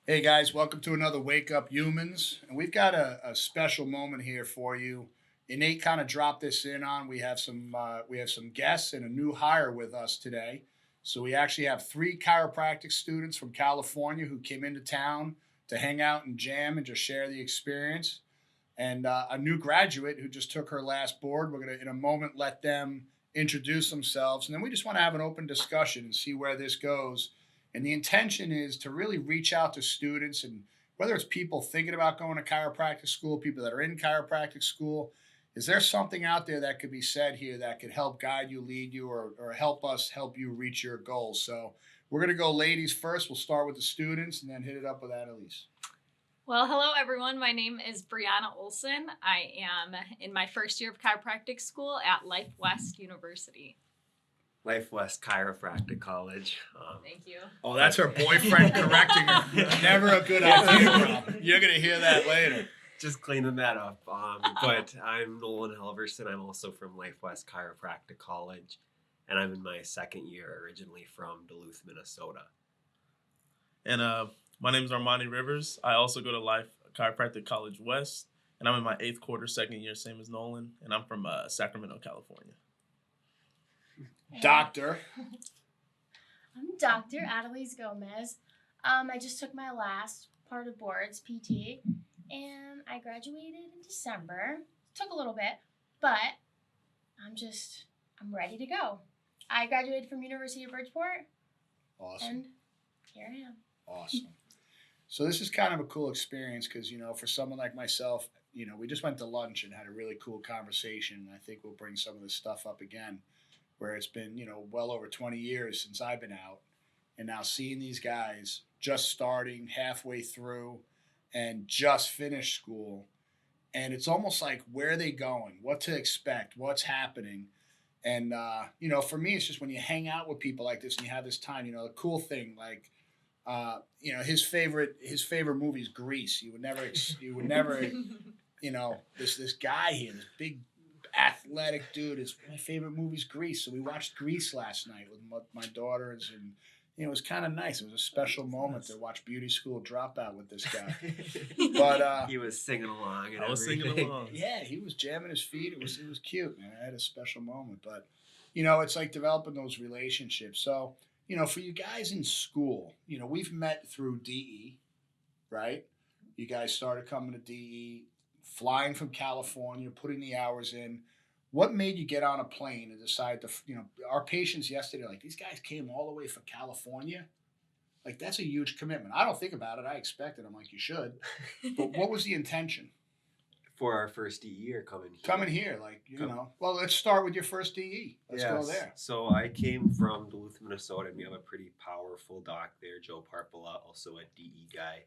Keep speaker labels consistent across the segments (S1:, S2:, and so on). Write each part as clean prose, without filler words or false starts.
S1: Hey guys, welcome to another Wake Up Humans. And we've got a special moment here for you. Nate kind of dropped this in on. We have some guests and a new hire with us today. So we actually have three chiropractic students from California who came into town to hang out and jam and just share the experience. And a new graduate who just took her last board. We're gonna in a moment let them introduce themselves, and then we just want to have an open discussion and see where this goes. And the intention is to really reach out to students, and whether it's people thinking about going to chiropractic school, people that are in chiropractic school, is there something out there that could be said here that could help guide you, lead you, or help us help you reach your goals? So we're going to go ladies first. We'll start with the students and then hit it up with Annalise.
S2: Well, hello everyone. My name is Brianna Olson. I am in my first year of chiropractic school at Life West University.
S3: Life West Chiropractic College.
S2: Thank you.
S1: Oh, that's her boyfriend correcting her. Never a good idea, bro. You're going to hear that later.
S3: Just cleaning that up. But I'm Nolan Halverson. I'm also from Life West Chiropractic College, and I'm in my second year, originally from Duluth, Minnesota.
S4: And my name is Armani Rivers. I also go to Life Chiropractic College West, and I'm in my 8th quarter, second year, same as Nolan, and I'm from Sacramento, California.
S1: Doctor.
S5: I'm Dr. Adelise Gomez. I just took my last part of boards, PT, and I graduated in December. Took a little bit, but I'm ready to go. I graduated from University of Bridgeport.
S1: Awesome.
S5: And here I am.
S1: Awesome. So this is kind of a cool experience because, for someone like myself, we just went to lunch and had a really cool conversation. And I think we'll bring some of this stuff up again, where it's been, well over 20 years since I've been out. And now seeing these guys just starting halfway through and just finished school. And it's almost like, where are they going? What to expect? What's happening? And, for me, it's just when you hang out with people like this and you have this time, the cool thing, like, his favorite movie is Grease. You would never, this guy here, this big athletic dude. Is my favorite movie's Grease. So we watched Grease last night with my daughters, and it was kind of nice. It was a special moment to watch Beauty School Dropout with this guy. But
S3: he was singing along. And
S4: I was singing along.
S1: Yeah, he was jamming his feet. It was cute, man. I had a special moment. But it's like developing those relationships. So for you guys in school, we've met through DE, right? You guys started coming to DE, flying from California, putting the hours in. What made you get on a plane and decide to, our patients yesterday, like, these guys came all the way from California? Like, that's a huge commitment. I don't think about it. I expect it. I'm like, you should. But what was the intention?
S3: For our first DE or coming here?
S1: Coming here, like, Well, let's start with your first DE. Let's go there.
S3: So I came from Duluth, Minnesota, and we have a pretty powerful doc there, Joe Parpala, also a DE guy.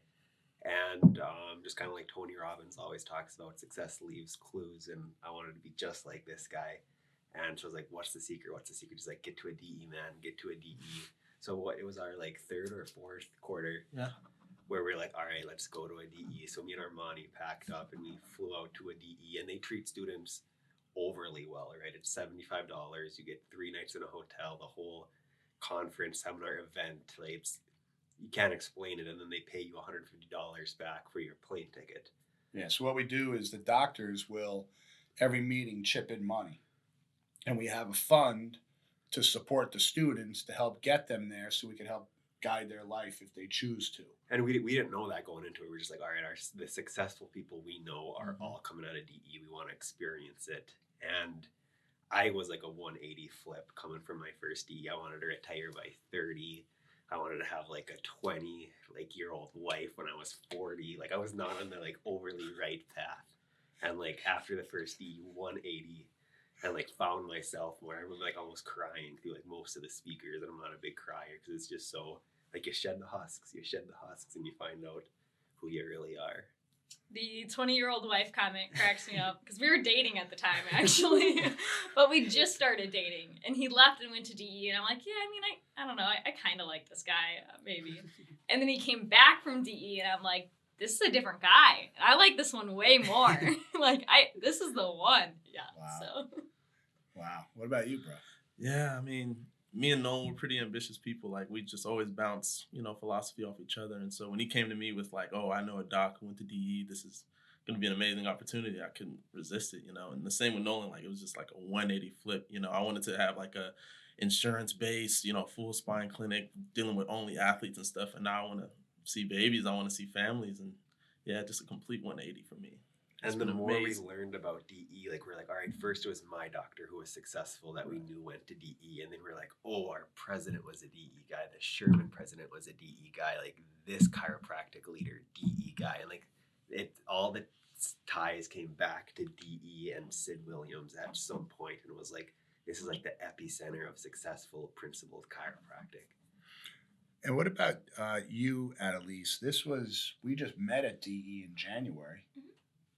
S3: And just kind of like Tony Robbins always talks about, success leaves clues, and I wanted to be just like this guy. And she was like, what's the secret? Just like, get to a DE, man, get to a DE. So it was our like 3rd or 4th quarter. Yeah. Where we're like, all right, let's go to a DE. So me and Armani packed up and we flew out to a DE, and they treat students overly well, right? It's $75. You get 3 nights in a hotel, the whole conference, seminar, event. Like, you can't explain it, and then they pay you $150 back for your plane ticket.
S1: Yeah, so what we do is the doctors will, every meeting, chip in money. And we have a fund to support the students to help get them there so we can help guide their life if they choose to.
S3: And we didn't know that going into it. We were just like, all right, the successful people we know are all coming out of DE. We want to experience it. And I was like a 180 flip coming from my first DE. I wanted to retire by 30. I wanted to have like a 20-year-old wife when I was 40. Like, I was not on the like overly right path. And like after the first DE, 180, and like found myself more. I remember like almost crying through like most of the speakers, and I'm not a big crier because it's just so like you shed the husks, and you find out who you really are.
S2: The 20-year-old wife comment cracks me up because we were dating at the time, actually. But we just started dating, and he left and went to DE, and I'm like, yeah, I mean, I don't know. I kind of like this guy, maybe. And then he came back from DE, and I'm like, this is a different guy. I like this one way more. This is the one. Yeah.
S1: Wow.
S2: So.
S1: Wow. What about you, bro?
S4: Yeah, I mean, me and Nolan were pretty ambitious people. Like we just always bounce, philosophy off each other. And so when he came to me with like, oh, I know a doc who went to DE. This is going to be an amazing opportunity. I couldn't resist it, And the same with Nolan. Like it was just like a 180 flip. I wanted to have like a insurance based, full spine clinic dealing with only athletes and stuff. And now I want to see babies. I want to see families. And yeah, just a complete 180 for me. It's
S3: And the
S4: been
S3: more
S4: amazing.
S3: we learned about DE, like we're like, all right, first it was my doctor who was successful that we knew went to DE, and then we're like, oh, our president was a DE guy, the Sherman president was a DE guy, like this chiropractic leader, DE guy, and like it, all the ties came back to DE and Sid Williams at some point, and it was like, this is like the epicenter of successful principled chiropractic.
S1: And what about you, Annalise? We just met at DE in January.
S5: Mhm.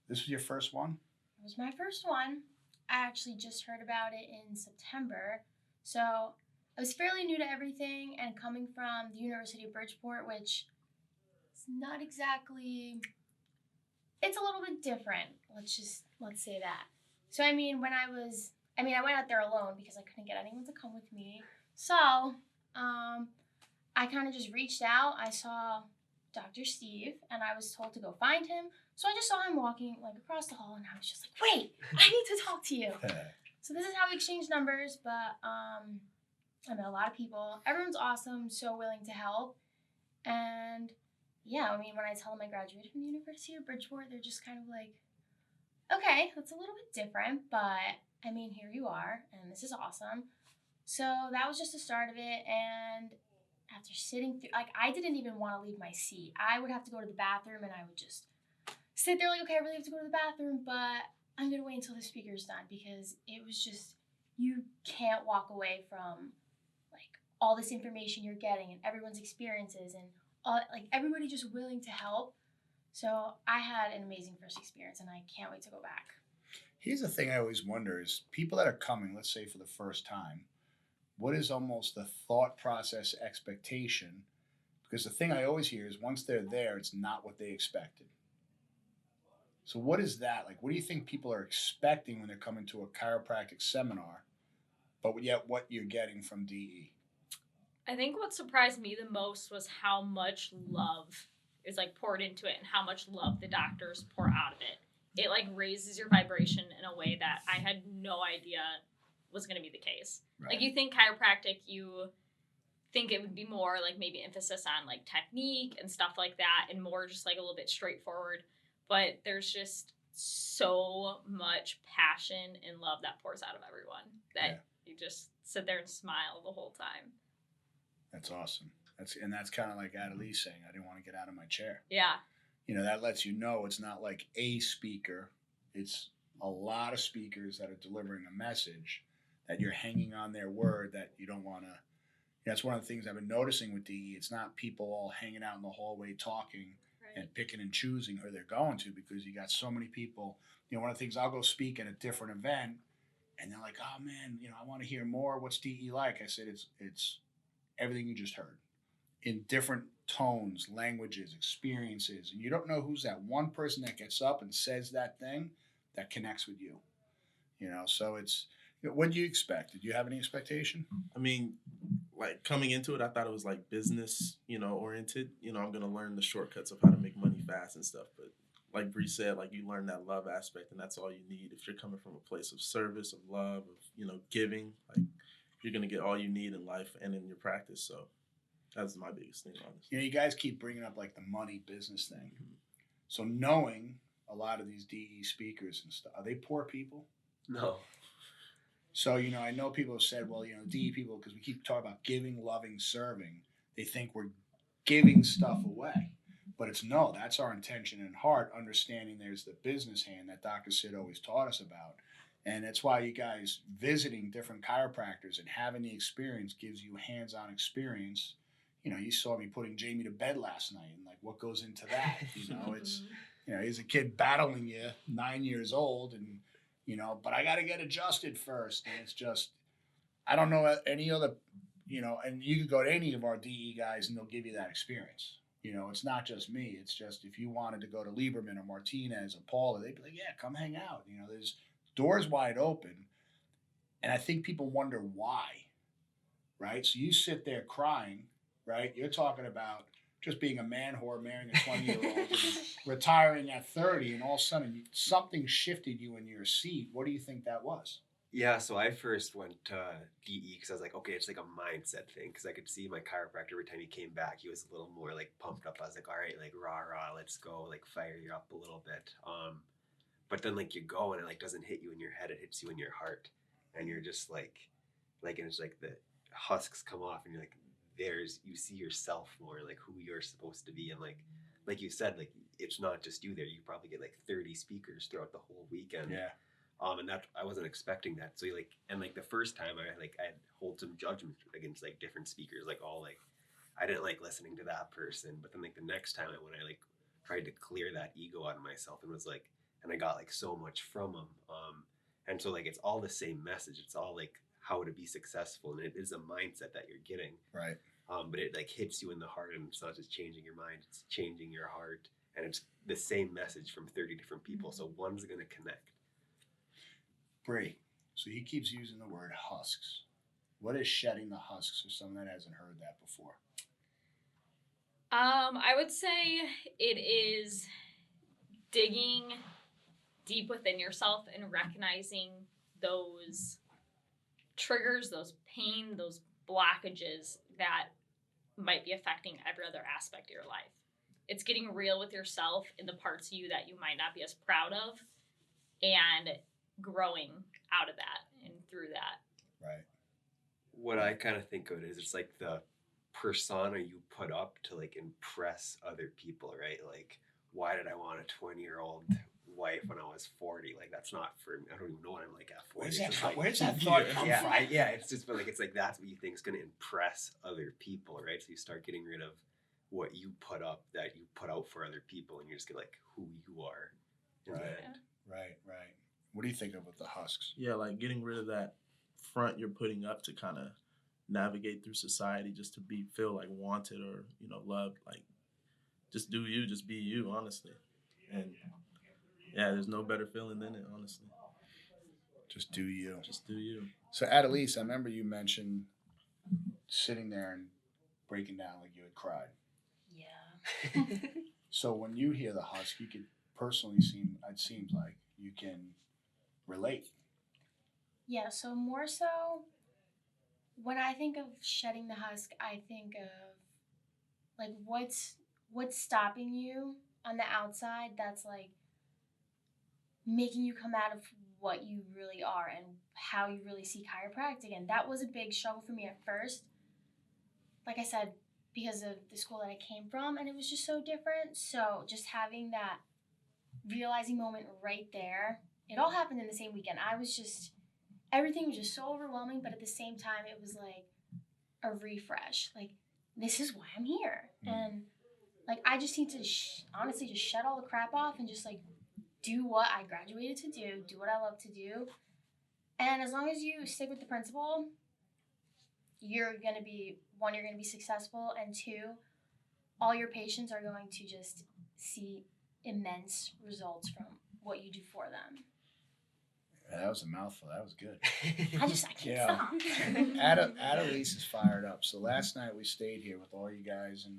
S1: This was your first one?
S5: It was my first one. I actually just heard about it in September. So I was fairly new to everything, and coming from the University of Bridgeport, which is not exactly, it's a little bit different. Let's say that. So I went out there alone because I couldn't get anyone to come with me. So I kind of just reached out. I saw Dr. Steve, and I was told to go find him. So I just saw him walking like across the hall, and I was just like, wait, I need to talk to you. So this is how we exchanged numbers, but I met a lot of people. Everyone's awesome, so willing to help. And yeah, when I tell them I graduated from the University of Bridgeport, they're just kind of like, okay, that's a little bit different, but here you are, and this is awesome. So that was just the start of it, and after sitting through, I didn't even want to leave my seat. I would have to go to the bathroom, and I would just sit there like, okay, I really have to go to the bathroom, but I'm going to wait until the speaker's done, because it was just, you can't walk away from like all this information you're getting and everyone's experiences and everybody just willing to help. So I had an amazing first experience, and I can't wait to go back.
S1: Here's the thing I always wonder is people that are coming, let's say for the first time, what is almost the thought process expectation? Because the thing I always hear is once they're there, it's not what they expected. So what is that? Like, what do you think people are expecting when they're coming to a chiropractic seminar, but yet what you're getting from DE?
S2: I think what surprised me the most was how much love is poured into it and how much love the doctors pour out of it. It raises your vibration in a way that I had no idea was going to be the case.
S1: Right.
S2: You think chiropractic, you think it would be more maybe emphasis on technique and stuff like that, and more just a little bit straightforward. But there's just so much passion and love that pours out of everyone that you just sit there and smile the whole time.
S1: That's awesome. That's kind of like Annalise saying, I didn't want to get out of my chair.
S2: Yeah.
S1: That lets you know it's not like a speaker. It's a lot of speakers that are delivering a message that you're hanging on their word, that you don't want to. That's one of the things I've been noticing with DE. It's not people all hanging out in the hallway talking and picking and choosing who they're going to, because you got so many people. One of the things, I'll go speak at a different event, and they're like, oh man, I want to hear more. What's DE like? I said, it's everything you just heard in different tones, languages, experiences. And you don't know who's that one person that gets up and says that thing that connects with you. So it's, what do you expect? Did you have any expectation?
S4: Coming into it, I thought it was business, oriented. I'm going to learn the shortcuts of how to make money fast and stuff. But like Bree said, you learn that love aspect, and that's all you need. If you're coming from a place of service, of love, of, giving, you're going to get all you need in life and in your practice. So that's my biggest thing, honestly.
S1: You guys keep bringing up the money business thing. Mm-hmm. So knowing a lot of these DE speakers and stuff, are they poor people?
S3: No.
S1: So, I know people have said, well, DE people, because we keep talking about giving, loving, serving, they think we're giving stuff away. But it's no, that's our intention and heart, understanding there's the business hand that Dr. Sid always taught us about. And that's why you guys visiting different chiropractors and having the experience gives you hands-on experience. You saw me putting Jamie to bed last night, and what goes into that. It's, he's a kid battling you, 9 years old, and but I got to get adjusted first. And it's just, I don't know any other, and you could go to any of our DE guys and they'll give you that experience. It's not just me. It's just, if you wanted to go to Lieberman or Martinez or Paula, they'd be like, yeah, come hang out. There's doors wide open. And I think people wonder why, right? So you sit there crying, right? You're talking about just being a man whore, marrying a 20-year-old, and retiring at 30, and all of a sudden something shifted you in your seat. What do you think that was?
S3: Yeah, so I first went to DE because I was like, okay, it's like a mindset thing. Because I could see my chiropractor every time he came back, he was a little more like pumped up. I was like, all right, like rah rah, let's go, like fire you up a little bit. But then like you go and it like doesn't hit you in your head, it hits you in your heart, and you're just and it's like the husks come off, and you're like, you see yourself more, like who you're supposed to be, and like you said, like it's not just you there. You probably get like 30 speakers throughout the whole weekend.
S1: Yeah.
S3: And that I wasn't expecting that. So the first time I hold some judgment against like different speakers, like I didn't like listening to that person. But then like the next time when I like tried to clear that ego out of myself and was like, and I got like so much from them. And so like it's all the same message. It's all like how to be successful, and it is a mindset that you're getting.
S1: Right.
S3: But it like hits you in the heart, and it's not just changing your mind; it's changing your heart, and it's the same message from 30 different people. So one's gonna connect.
S1: Bree, so he keeps using the word husks. What is shedding the husks for someone that hasn't heard that before?
S2: I would say it is digging deep within yourself and recognizing those triggers, those pain, those blockages that might be affecting every other aspect of your life. It's getting real with yourself in the parts of you that you might not be as proud of, and growing out of that and through that.
S1: Right.
S3: What I kind of think of it is, it's like the persona you put up to like impress other people, right? Like, why did I want a 20-year-old wife when I was 40? Like, that's not for me. I don't even know what I'm like at 40.
S1: Where's that thought come
S3: Yeah,
S1: from?
S3: it's just, but like, it's like that's what you think is going to impress other people, right? So you start getting rid of what you put up, that you put out for other people, and you just get like who you are.
S1: Right. What do you think of with the husks?
S4: Yeah, like getting rid of that front you're putting up to kind of navigate through society, just to feel like wanted or loved. Like, just do you, just be you, honestly. And yeah, there's no better feeling than it, honestly.
S1: Just do you.
S4: Just do you.
S1: So, Adelise, I remember you mentioned sitting there and breaking down like you had cried.
S5: Yeah.
S1: So when you hear the husk, you could personally it seems like you can relate.
S5: Yeah, so more so, when I think of shedding the husk, I think of like what's stopping you on the outside that's like making you come out of what you really are and how you really see chiropractic. And that was a big struggle for me at first. Like I said, because of the school that I came from, and it was just so different. So just having that realizing moment right there, it all happened in the same weekend. Everything was just so overwhelming, but at the same time, it was like a refresh. Like, this is why I'm here. And like, I just need to honestly just shut all the crap off and just like do what I graduated to do what I love to do. And as long as you stick with the principle, you're going to be successful, and two, all your patients are going to just see immense results from what you do for them.
S1: Yeah, that was a mouthful. That was good.
S5: I can't stop.
S1: Adelise is fired up. So last night we stayed here with all you guys and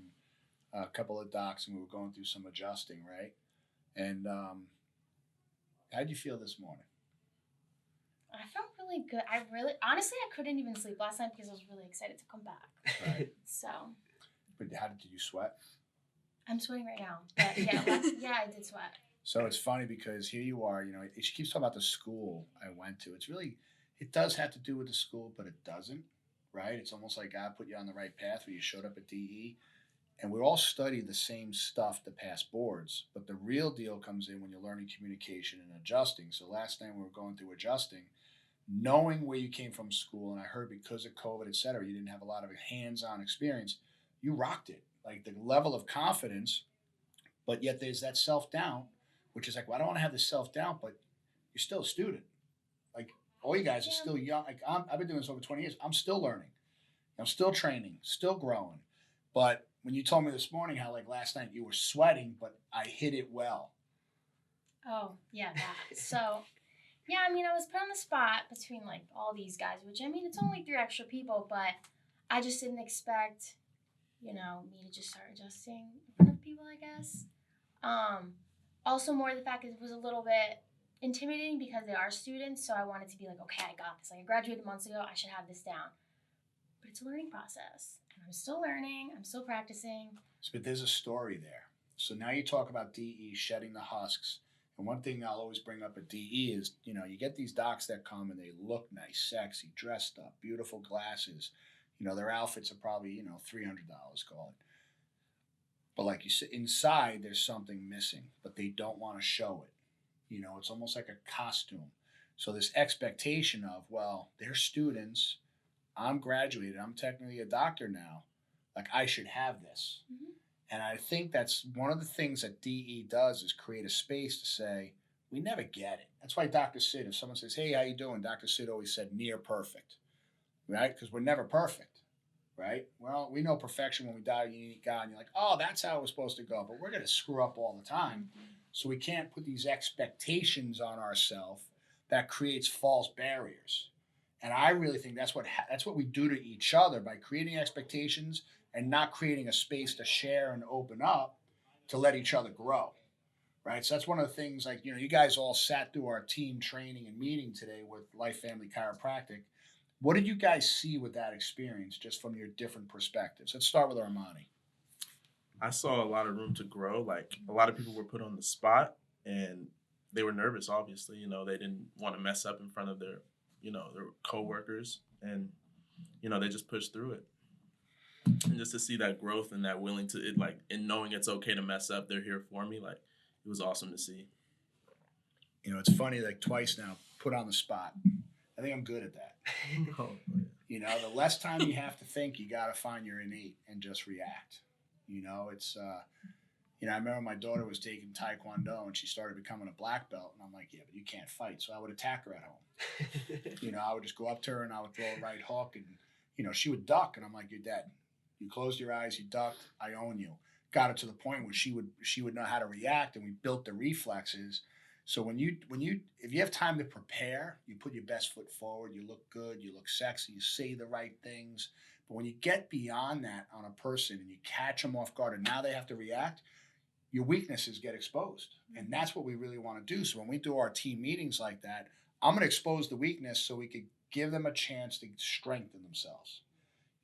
S1: a couple of docs, and we were going through some adjusting, right? And how'd you feel this morning?
S5: I felt really good. Honestly, I couldn't even sleep last night because I was really excited to come back.
S1: Right.
S5: So.
S1: But did you sweat?
S5: I'm sweating right now. But yeah, I did sweat.
S1: So it's funny because here you are, she keeps talking about the school I went to. It does have to do with the school, but it doesn't, right? It's almost like God put you on the right path where you showed up at DE. And we all study the same stuff to pass boards, but the real deal comes in when you're learning communication and adjusting. So last night we were going through adjusting, knowing where you came from school, and I heard because of COVID, et cetera, you didn't have a lot of hands-on experience. You rocked it. Like the level of confidence, but yet there's that self-doubt, which is like, well, I don't want to have this self-doubt, but you're still a student. Like all you guys are still young. Like I've been doing this over 20 years. I'm still learning. I'm still training, still growing. But when you told me this morning how like last night you were sweating, but I hit it well.
S5: Oh, yeah, that. So, yeah, I mean, I was put on the spot between like all these guys, which I mean, it's only 3 extra people, but I just didn't expect, me to just start adjusting in front of people, I guess. Also more the fact that it was a little bit intimidating because they are students, so I wanted to be like, okay, I got this. Like, I graduated months ago, I should have this down. But it's a learning process, and I'm still learning, I'm still practicing.
S1: But there's a story there. So now you talk about DE shedding the husks. And one thing I'll always bring up at DE is, you get these docs that come and they look nice, sexy, dressed up, beautiful glasses. Their outfits are probably, $300, call it. But like you said, inside there's something missing, but they don't want to show it. It's almost like a costume. So this expectation of, well, they're students, I'm graduated, I'm technically a doctor now, like I should have this.
S5: Mm-hmm.
S1: And I think that's one of the things that DE does is create a space to say, we never get it. That's why Dr. Sid, if someone says, hey, how you doing? Dr. Sid always said near perfect, right? Because we're never perfect, right? Well, we know perfection when we die, you need God. And you're like, oh, that's how it was supposed to go. But we're going to screw up all the time. So we can't put these expectations on ourselves that creates false barriers. And I really think that's what we do to each other by creating expectations and not creating a space to share and open up to let each other grow, right? So that's one of the things, like, you guys all sat through our team training and meeting today with Life Family Chiropractic. What did you guys see with that experience, just from your different perspectives? Let's start with Armani.
S4: I saw a lot of room to grow. Like, a lot of people were put on the spot, and they were nervous, obviously. They didn't want to mess up in front of their coworkers, and, they just pushed through it. And just to see that growth and that willing to, and knowing it's okay to mess up, they're here for me, like, it was awesome to see.
S1: It's funny, like, twice now, put on the spot. I think I'm good at that.
S4: Oh,
S1: The less time you have to think, you got to find your innate and just react. It's, I remember my daughter was taking Taekwondo and she started becoming a black belt. And I'm like, yeah, but you can't fight. So I would attack her at home. I would just go up to her and I would throw a right hook and, she would duck. And I'm like, you're dead. You closed your eyes, you ducked, I own you. Got it to the point where she would know how to react, and we built the reflexes. So if you have time to prepare, you put your best foot forward, you look good, you look sexy, you say the right things. But when you get beyond that on a person and you catch them off guard and now they have to react, your weaknesses get exposed. And that's what we really want to do. So when we do our team meetings like that, I'm going to expose the weakness so we could give them a chance to strengthen themselves.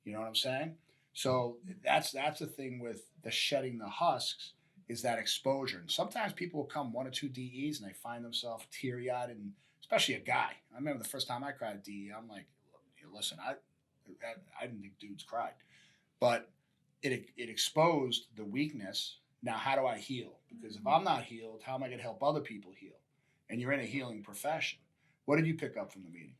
S1: You know what I'm saying? So that's the thing with the shedding the husks, is that exposure. And sometimes people will come 1 or 2 DEs and they find themselves teary-eyed, and especially a guy. I remember the first time I cried at DE, I'm like, listen, I didn't think dudes cried. But it exposed the weakness. Now, how do I heal? Because if I'm not healed, how am I going to help other people heal? And you're in a healing profession. What did you pick up from the meeting?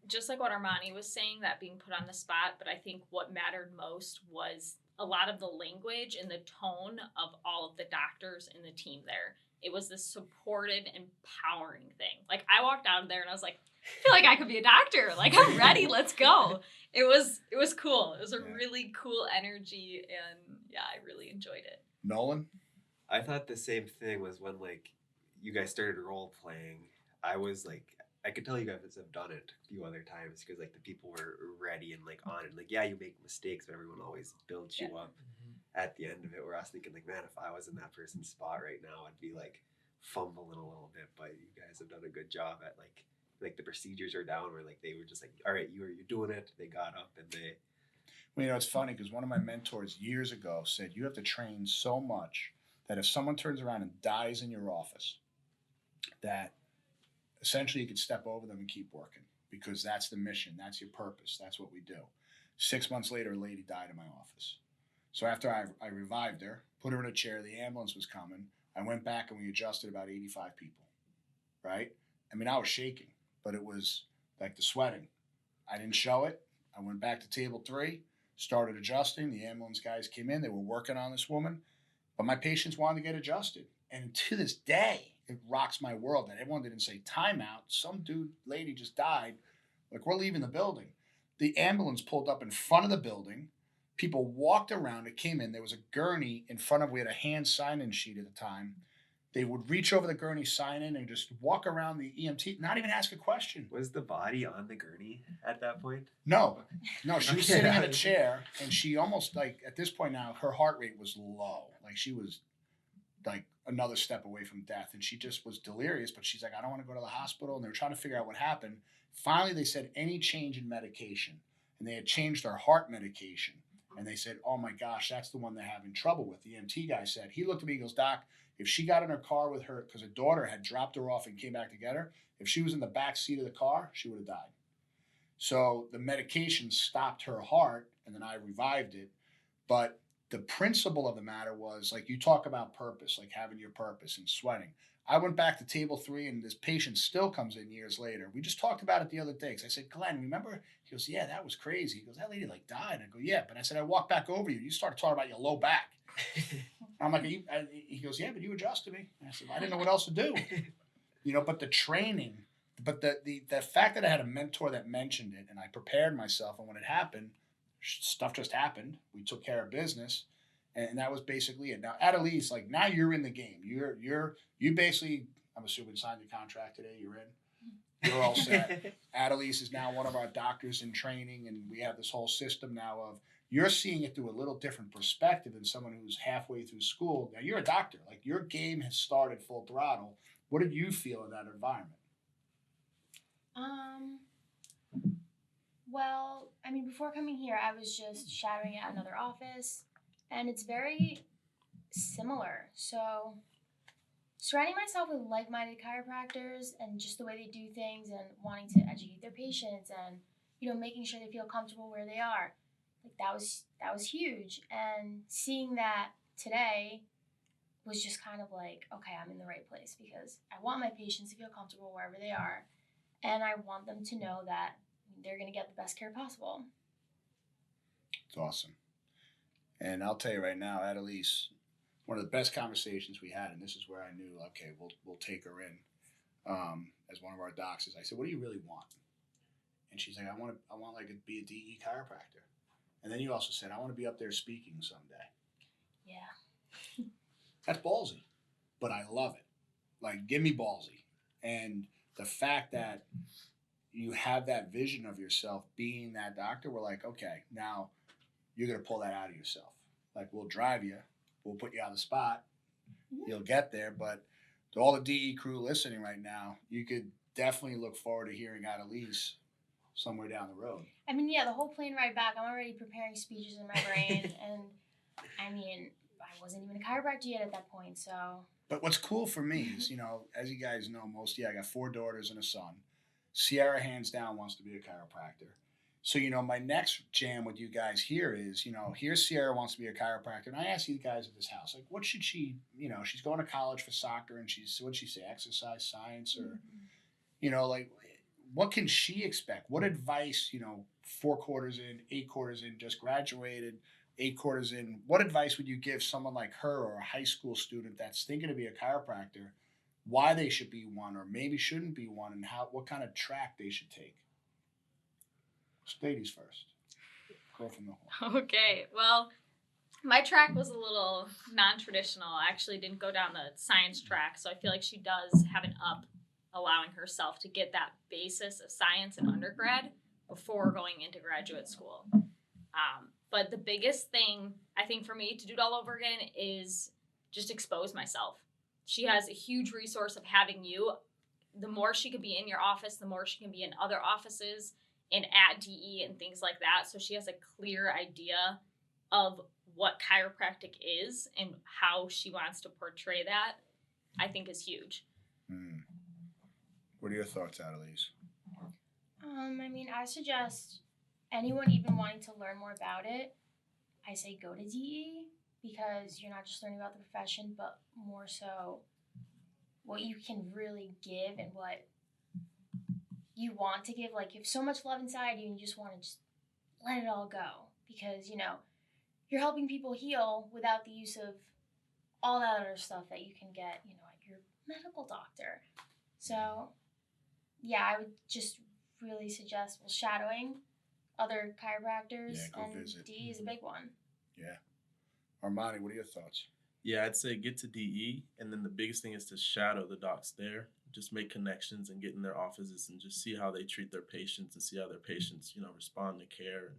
S2: Just like what Armani was saying, that being put on the spot, but I think what mattered most was a lot of the language and the tone of all of the doctors in the team there. It was this supportive, empowering thing. Like, I walked out of there and I was like, I feel like I could be a doctor. Like, I'm ready. Let's go. It was cool. It was a really cool energy, and yeah, I really enjoyed it.
S1: Nolan?
S3: I thought the same thing was when, like, you guys started role playing. I was like, I could tell you guys have done it a few other times because, like, the people were ready and, like, on it. Like, yeah, you make mistakes, but everyone always builds you up at the end of it. Where I was thinking, like, man, if I was in that person's spot right now, I'd be, like, fumbling a little bit. But you guys have done a good job at, like the procedures are down where, like, they were just like, all right, you're doing it. They got up and they...
S1: Well, it's funny because one of my mentors years ago said, you have to train so much that if someone turns around and dies in your office, that essentially you could step over them and keep working, because that's the mission. That's your purpose. That's what we do. 6 months later, a lady died in my office. So after I revived her, put her in a chair, the ambulance was coming, I went back and we adjusted about 85 people, right? I mean, I was shaking, but it was like the sweating. I didn't show it. I went back to table 3, started adjusting. The ambulance guys came in. They were working on this woman, but my patients wanted to get adjusted. And to this day, it rocks my world that everyone didn't say timeout. Some lady just died. Like, we're leaving the building. The ambulance pulled up in front of the building. People walked around. It came in. There was a gurney in front of, we had a hand sign-in sheet at the time. They would reach over the gurney, sign in, and just walk around the EMT, not even ask a question.
S3: Was the body on the gurney at that point?
S1: No, no, she was
S3: Okay.
S1: sitting in a chair, and she almost like at this point now, her heart rate was low, like she was like another step away from death, and she just was delirious. But she's like, I don't want to go to the hospital, and they were trying to figure out what happened. Finally, they said any change in medication, and they had changed her heart medication, and they said, oh my gosh, that's the one they're having trouble with. The EMT guy said, he looked at me, he goes, Doc, if she got in her car with her, because her daughter had dropped her off and came back to get her, if she was in the back seat of the car, she would have died. So the medication stopped her heart, and then I revived it. But the principle of the matter was, like, you talk about purpose, like having your purpose and sweating. I went back to table 3, and this patient still comes in years later. We just talked about it the other day. Cause I said, Glenn, remember? He goes, yeah, that was crazy. He goes, that lady like died. I go, yeah. But I said, I walked back over you. You started talking about your low back. I'm like, he goes, yeah, but you adjusted me. I said, I didn't know what else to do. But the training, but the fact that I had a mentor that mentioned it, and I prepared myself, and when it happened, stuff just happened. We took care of business, and that was basically it. Now, Adelise, like, now you're in the game. You basically, I'm assuming, signed the contract today. You're in. You're all set. Adelise is now one of our doctors in training, and we have this whole system now of you're seeing it through a little different perspective than someone who's halfway through school. Now, you're a doctor. Like, your game has started full throttle. What did you feel in that environment?
S5: Well, I mean, before coming here, I was just shadowing at another office, and it's very similar. So, surrounding myself with like-minded chiropractors and just the way they do things and wanting to educate their patients and, making sure they feel comfortable where they are, like that was huge. And seeing that today was just kind of like, okay, I'm in the right place because I want my patients to feel comfortable wherever they are, and I want them to know that they're going to get the best care possible.
S1: It's awesome. And I'll tell you right now, Adelise, one of the best conversations we had, and this is where I knew, okay, we'll take her in as one of our docs. Is I said, what do you really want? And she's like, I want like to be a DE chiropractor. And then you also said, I want to be up there speaking someday.
S5: Yeah.
S1: That's ballsy, but I love it. Like, give me ballsy. And the fact that you have that vision of yourself being that doctor, we're like, okay, now you're going to pull that out of yourself. Like, we'll drive you. We'll put you on the spot. You'll get there. But to all the DE crew listening right now, you could definitely look forward to hearing Adelise somewhere down the road.
S5: I mean, yeah, the whole plane ride back, I'm already preparing speeches in my brain. And, I mean, I wasn't even a chiropractor yet at that point, so.
S1: But what's cool for me is, as you guys know, I got 4 daughters and a son. Sierra, hands down, wants to be a chiropractor. So, my next jam with you guys here is, here's Sierra wants to be a chiropractor. And I ask you guys at this house, like, what should she, she's going to college for soccer, and what'd she say, exercise science, or, like, what can she expect? What advice, 4 quarters in, 8 quarters in, just graduated, 8 quarters in, what advice would you give someone like her or a high school student that's thinking to be a chiropractor, why they should be one or maybe shouldn't be one, and what kind of track they should take? Ladies first. Girl from the horn.
S2: Okay, well, my track was a little non-traditional. I actually didn't go down the science track, so I feel like she does have an up allowing herself to get that basis of science in undergrad before going into graduate school. But the biggest thing, I think, for me to do it all over again is just expose myself. She has a huge resource of having you. The more she can be in your office, the more she can be in other offices and at DE and things like that. So she has a clear idea of what chiropractic is and how she wants to portray that, I think is huge.
S1: What are your thoughts, Adelise?
S5: I mean, I suggest anyone even wanting to learn more about it, I say go to DE, because you're not just learning about the profession, but more so what you can really give and what you want to give. Like, you have so much love inside you and you just want to just let it all go, because, you're helping people heal without the use of all that other stuff that you can get, at your medical doctor. So, yeah, I would just really suggest, shadowing other chiropractors,
S1: Yeah, go
S5: and
S1: visit.
S5: DE is a big one.
S1: Yeah. Armani, what are your thoughts?
S4: Yeah, I'd say get to DE, and then the biggest thing is to shadow the docs there. Just make connections and get in their offices and just see how they treat their patients and see how their patients, respond to care and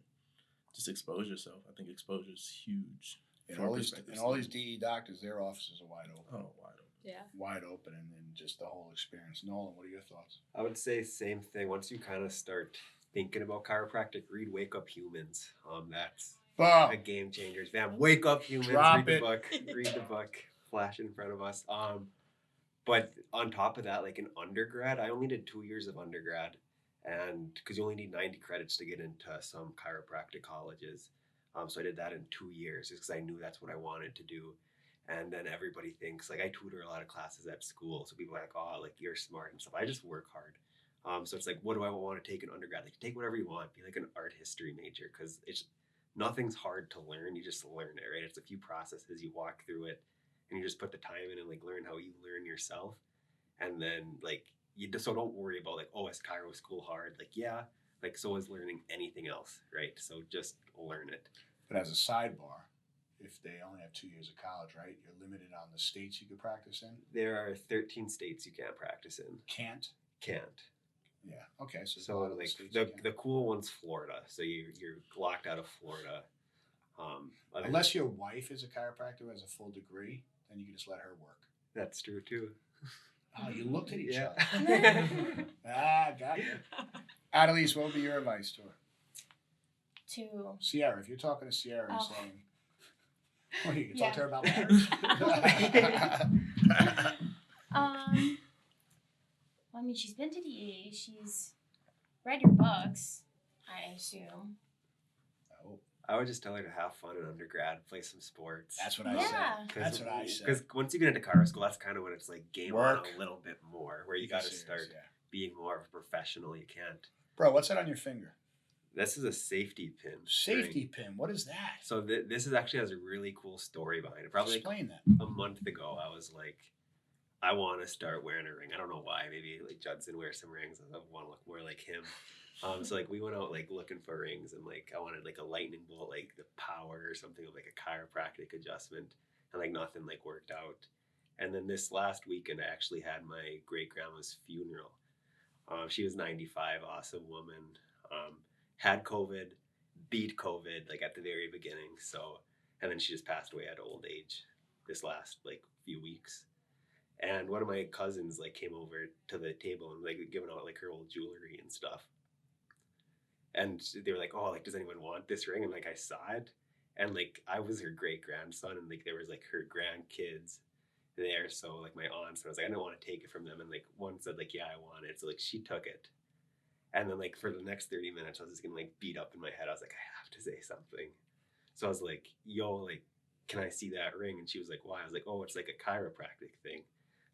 S4: just expose yourself. I think exposure is huge.
S1: And
S4: from a
S1: all these
S4: perspective
S1: and all these
S4: standpoint.
S1: DE doctors, their offices are wide open.
S4: Oh, wide open.
S2: Yeah.
S1: Wide open, and then just the whole experience. Nolan, what are your thoughts?
S3: I would say same thing. Once you kind of start thinking about chiropractic, read Wake Up Humans. That's
S1: Boom.
S3: a game changer. Fam, Wake Up Humans.
S1: Drop
S3: read the
S1: it.
S3: book. Read the book. Flash in front of us. But on top of that, like in undergrad, I only did 2 years of undergrad, and because you only need 90 credits to get into some chiropractic colleges. So I did that in 2 years just because I knew that's what I wanted to do. And then everybody thinks, like, I tutor a lot of classes at school, so people are like, oh, like, you're smart and stuff. I just work hard. So it's like, what do I want to take in undergrad? Like, take whatever you want. Be like an art history major, because nothing's hard to learn. You just learn it, right? It's a few processes. You walk through it, and you just put the time in and like learn how you learn yourself. And then like so don't worry about like, oh, is chiro school hard? Like, yeah, like so is learning anything else, right? So just learn it.
S1: But as a sidebar, if they only have 2 years of college, right, you're limited on the states you could practice in.
S3: There are 13 states you can't practice in.
S1: Can't.
S3: Yeah.
S1: Okay. So,
S3: So like the cool one's Florida. So you're locked out of Florida.
S1: Unless your wife is a chiropractor who has a full degree, then you can just let her work.
S3: That's true too.
S1: Oh, you looked at each
S3: Yeah.
S1: other. Got you. Annalise, what would be your advice to her?
S5: To
S1: Sierra, if you're talking to Sierra and
S5: Oh.
S1: saying, "Oh, you can
S5: Yeah.
S1: talk to her about marriage."
S5: well, I mean, she's been to DE. She's read your books, I assume.
S1: Oh,
S3: I would just tell her to have fun in undergrad, play some sports.
S1: that's what I
S5: Yeah.
S1: said. That's what I said.
S3: Because once you get into chiro school, that's kind of when it's like game on
S1: Work.
S3: a little bit more, where you
S1: Be
S3: got to
S1: serious,
S3: start
S1: yeah.
S3: being more of a professional. You can't.
S1: Bro, what's that on your finger?
S3: This is a safety pin.
S1: Safety
S3: ring.
S1: pin. What is that?
S3: So this is actually has a really cool story behind it. Probably like
S1: Explain that.
S3: a month ago, I was like, I want to start wearing a ring. I don't know why. Maybe like Judson wears some rings. I want to look more like him. So like we went out like looking for rings, and like I wanted like a lightning bolt, like the power or something of like a chiropractic adjustment, and like nothing like worked out. And then this last weekend, I actually had my great grandma's funeral. She was 95, awesome woman. Had COVID, beat COVID like at the very beginning. So, and then she just passed away at old age this last like few weeks. And one of my cousins like came over to the table and like giving out like her old jewelry and stuff. And they were like, "Oh, like, does anyone want this ring?" And like I saw it, and like I was her great grandson, and like there was like her grandkids there. So like my aunts, and I was like, I didn't want to take it from them. And like one said like, "Yeah, I want it." So like she took it. And then like for the next 30 minutes, I was just getting like beat up in my head. I was like, I have to say something. So I was like, yo, like, can I see that ring? And she was like, why? I was like, oh, it's like a chiropractic thing.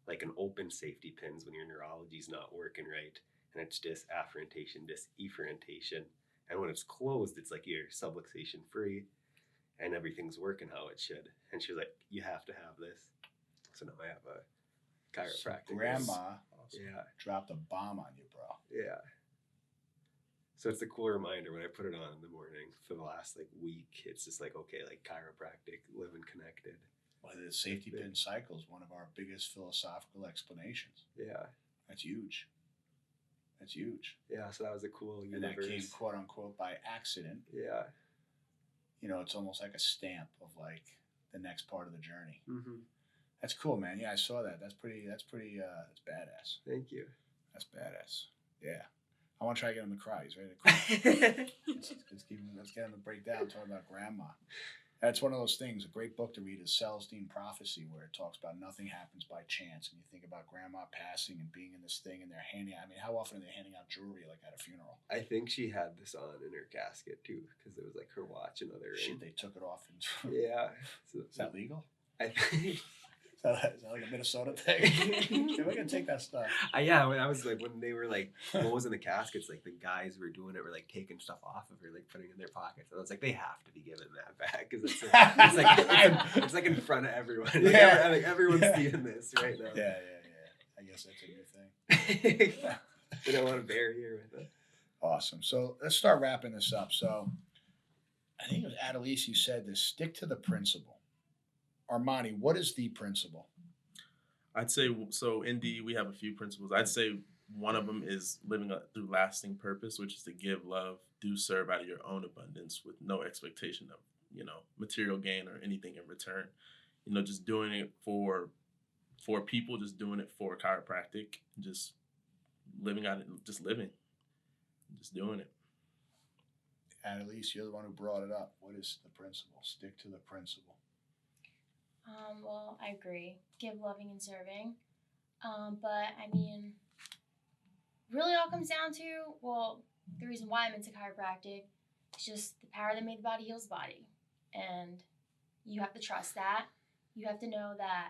S3: Like an open safety pins when your neurology's not working right. And it's disafferentation, efferentation. And when it's closed, it's like you're subluxation free and everything's working how it should. And she was like, you have to have this. So now I have a chiropractic.
S1: So grandma
S3: Yeah.
S1: dropped a bomb on you, bro.
S3: Yeah. So it's a cool reminder when I put it on in the morning for the last like week. It's just like, okay, like chiropractic, living connected.
S1: Well, the safety pin cycle is one of our biggest philosophical explanations.
S3: Yeah.
S1: That's huge. That's huge.
S3: Yeah. So that was a cool
S1: And
S3: universe.
S1: that came quote unquote by accident.
S3: Yeah.
S1: You know, it's almost like a stamp of like the next part of the journey.
S3: Mm-hmm.
S1: That's cool, man. Yeah, I saw that. That's badass.
S3: Thank you.
S1: That's badass. Yeah. I want to try to get him to cry. He's ready to cry. Let's get him to break down, talking about grandma. That's one of those things. A great book to read is Celestine Prophecy, where it talks about nothing happens by chance. And you think about grandma passing and being in this thing, and they're handing out. I mean, how often are they handing out jewelry like at a funeral?
S3: I think she had this on in her casket too, because it was like her watch and other
S1: Shit,
S3: ring.
S1: they took it off. And
S3: Yeah. So,
S1: is that legal?
S3: I think.
S1: Is that like a Minnesota thing? We're gonna take that stuff.
S3: Yeah, when I was like, when they were like closing the caskets, like the guys who were doing it were like taking stuff off of her, like putting it in their pockets. And I was like, they have to be giving that back because it's like in front of everyone. Like,
S1: Yeah.
S3: like everyone's
S1: Yeah.
S3: seeing this right now.
S1: Yeah. I guess that's a new thing.
S3: They don't want to bury her with it.
S1: Awesome. So let's start wrapping this up. So I think it was Annalise, you said this: stick to the principle. Armani, what is the principle?
S4: I'd say so. In DE, we have a few principles. I'd say one of them is living through lasting purpose, which is to give love, do serve out of your own abundance with no expectation of material gain or anything in return. Just doing it for people, just doing it for chiropractic, just living out it, just living, just doing it.
S1: Annalise, you're the one who brought it up. What is the principle? Stick to the principle.
S5: Well, I agree. Give loving and serving. But I mean, really all comes down to, well, the reason why I'm into chiropractic is just the power that made the body heals the body. And you have to trust that. You have to know that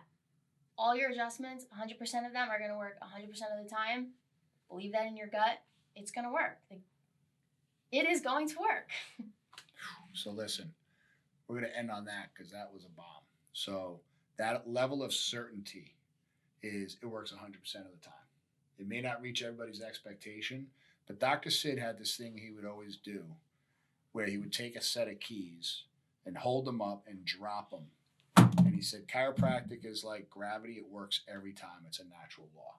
S5: all your adjustments, 100% of them are going to work 100% of the time. Believe that in your gut. It's going to work. It is going to work.
S1: So listen, we're going to end on that because that was a bomb. So that level of certainty it works 100% of the time. It may not reach everybody's expectation, but Dr. Sid had this thing he would always do where he would take a set of keys and hold them up and drop them. And he said, chiropractic is like gravity. It works every time. It's a natural law.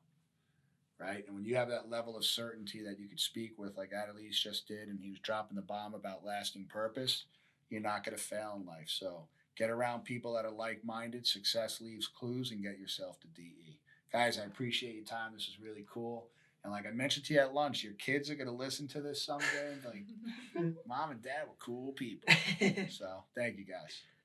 S1: Right? And when you have that level of certainty that you could speak with, like Annalise just did, and he was dropping the bomb about lasting purpose, you're not going to fail in life. So get around people that are like-minded. Success leaves clues, and get yourself to DE. Guys, I appreciate your time. This is really cool. And like I mentioned to you at lunch, your kids are going to listen to this someday and be like, Mom and Dad were cool people. So thank you, guys.